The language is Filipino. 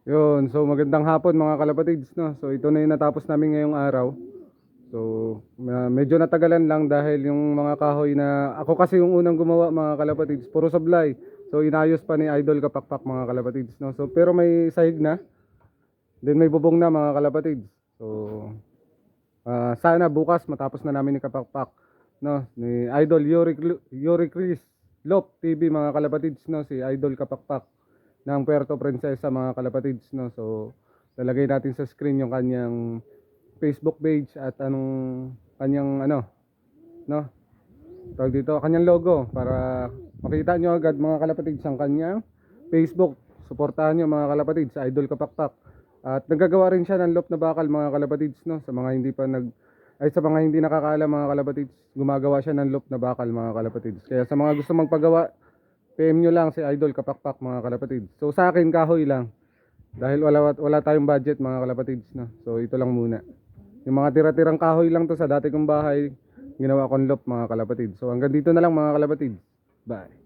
Yun, so magandang hapon mga kalapatids, no? So ito na yung natapos namin ngayong araw. So medyo natagalan lang dahil yung mga kahoy na ako kasi yung unang gumawa mga kalapatids, puro sablay. So inayos pa ni Idol Kapakpak mga kalapatids, no? So pero may sahig na, then may bubong na mga kalapatids. So sana bukas matapos na namin ni Kapakpak, no? Ni Idol Yuri Chris Lop TV mga kalapatids, no? Si Idol Kapakpak ng Puerto Princesa mga kalapatids, no? So lalagay natin sa screen yung kanyang Facebook page at anong kanyang ano, no? Tawag dito, kanyang logo para makita nyo agad mga kalapatids ang kanyang Facebook. Suportahan nyo mga kalapatids sa Idol Kapakpak. At naggagawa rin siya ng loop na bakal mga kalapatids, no? Sa mga hindi pa sa mga hindi nakakaalam mga kalapatids, gumagawa siya ng loop na bakal mga kalapatids. Kaya sa mga gusto magpagawa, PM nyo lang si Idol Kapakpak mga kalapatids. So sa akin kahoy lang dahil wala tayong budget mga kalapatids, no? So ito lang muna. Yung mga tira-tirang kahoy lang to sa dati kong bahay, ginawa kong loop mga kalapatids. So hanggang dito na lang mga kalapatids. Bye.